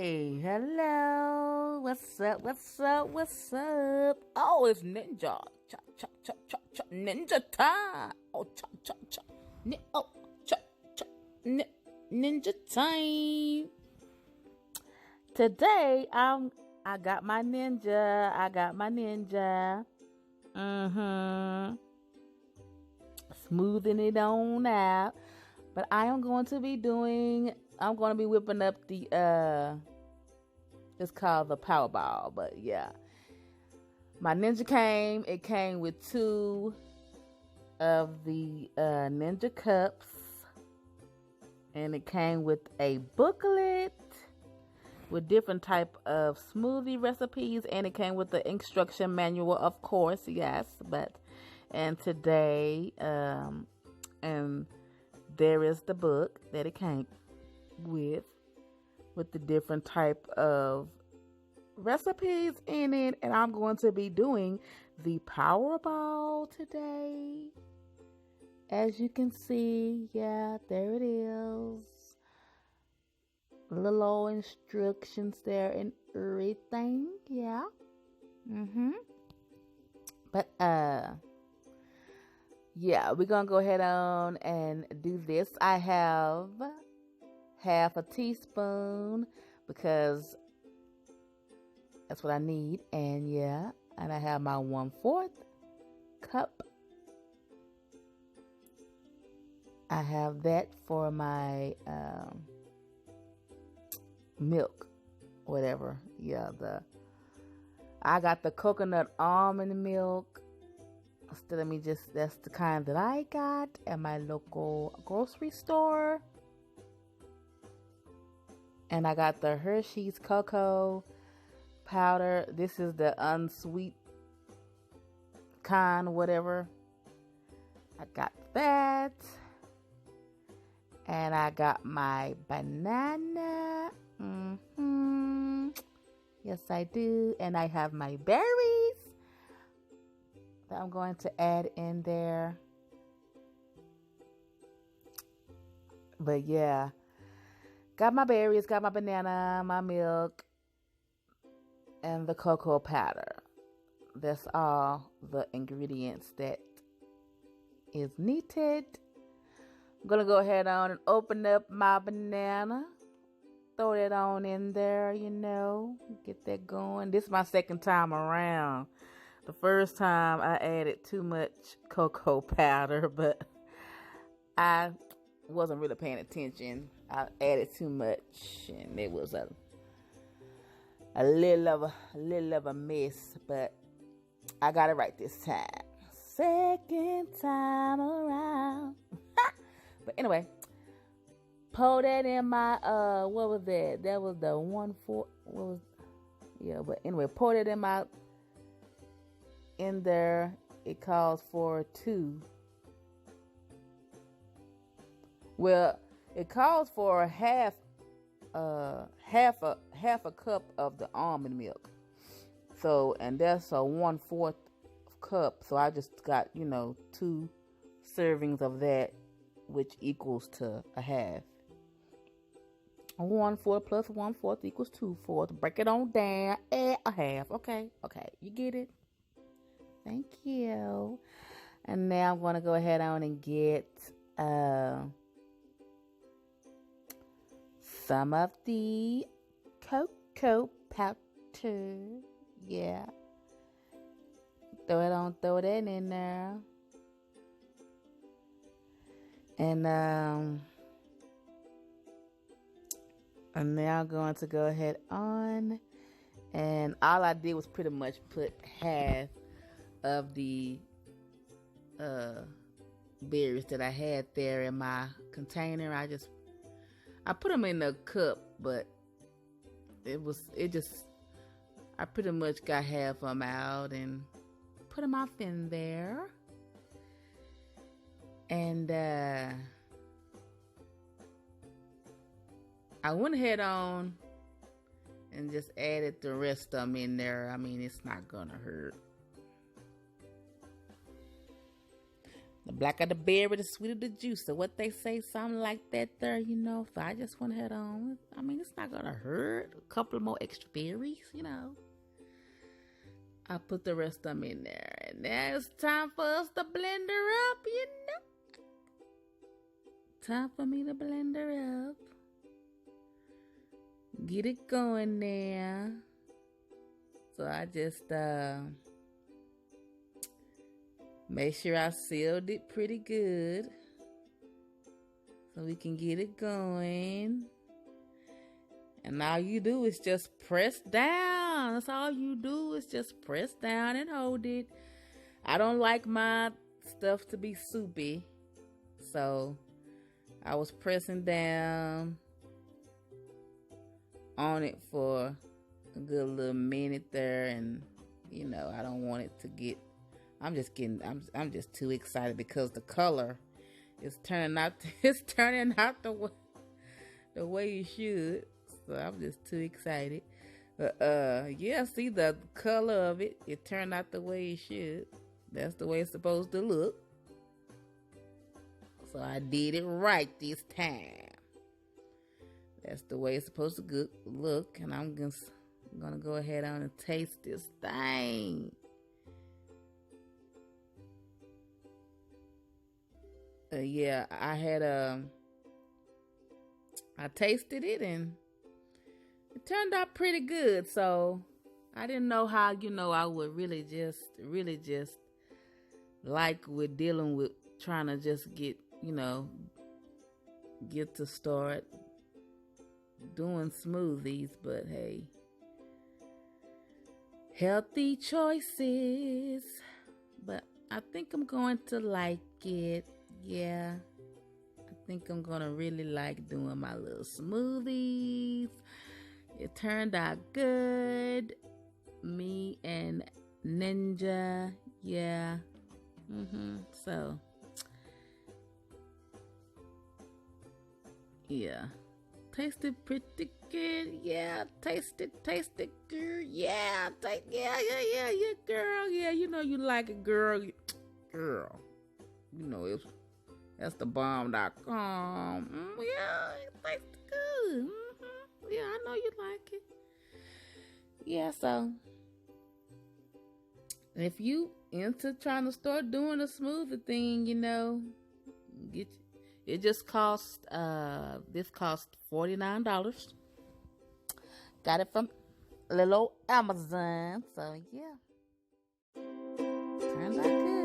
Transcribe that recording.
Hey, hello. What's up? What's up? What's up? Oh, it's Ninja. Cha cha cha cha cha. Ninja time. Oh, cha cha cha. Oh, cha cha. Ninja time. Today, I got my ninja. Smoothing it on out. But I'm going to be whipping up it's called the Powerball. But yeah, my ninja it came with 2 of the ninja cups, and it came with a booklet with different type of smoothie recipes, and it came with the instruction manual, of course, yes. And today, and there is the book that it came with the different type of recipes in it, and I'm going to be doing the Powerball today. As you can see, yeah, there it is. Little old instructions there and everything, yeah. But yeah, we're gonna go ahead on and do this. I have half a teaspoon because that's what I need, and yeah, and I have my 1/4 cup. I have that for my milk, whatever. Yeah, I got the coconut almond milk. That's the kind that I got at my local grocery store. And I got the Hershey's cocoa powder. This is the unsweet kind, whatever. I got that. And I got my banana. Yes, I do. And I have my berries that I'm going to add in there. But yeah, got my berries, got my banana, my milk, and the cocoa powder. That's all the ingredients that is needed. I'm going to go ahead on and open up my banana. Throw that on in there, get that going. This is my second time around. The first time I added too much cocoa powder, but I wasn't really paying attention. I added too much, and it was a little of a mess, but I got it right this time. Second time around. But anyway, pour that in my what was that? That was the 1/4. But anyway, pour that in there. It calls for 2. Well, it calls for a half a cup of the almond milk. So, and that's a 1/4 cup. So I just got 2 servings of that, which equals to a half. 1/4 plus 1/4 equals 2/4. Break it on down. Add a half. Okay, you get it. Thank you. And now I'm going to go ahead on and get some of the cocoa powder. Yeah. Throw that in there. And now I'm going to go ahead on, and all I did was pretty much put half of the berries that I had there in my container. I put them in the cup, but I pretty much got half of them out and put them off in there. And I went ahead on and just added the rest of them in there. I mean, it's not gonna hurt. The blacker the berry, the sweeter the juice. So what they say, something like that there, you know. So I just went ahead on. I mean, it's not gonna hurt. A couple of more extra berries, you know. I put the rest of them in there. And now it's time for us to blend her up, you know. Time for me to blend her up. Get it going there. So I just make sure I sealed it pretty good so we can get it going. And all you do is just press down. That's all you do is just press down and hold it. I don't like my stuff to be soupy, so I was pressing down on it for a good little minute there, and you know, I don't want it to get, I'm just too excited because the color is turning out the way it should. So I'm just too excited. Yeah, see the color of it, it turned out the way it should. That's the way it's supposed to look. So I did it right this time. That's the way it's supposed to look. And I'm gonna go ahead on and taste this thing. Yeah, I tasted it and it turned out pretty good. So I didn't know how, you know, I would really just like with dealing with trying to just get, you know, get to start doing smoothies, but hey, healthy choices. But I think I'm going to like it. Yeah, I think I'm gonna really like doing my little smoothies. It turned out good. Me and Ninja, yeah. So yeah, tasted pretty good. Yeah, tasted good. Yeah, yeah, girl. Yeah, you know you like it, girl. Girl, you know that's the bomb.com. Yeah, it tastes good. Yeah, I know you like it. Yeah, so if you into trying to start doing a smoothie thing, you know, it just cost this cost $49. Got it from little old Amazon. So yeah, turned out good.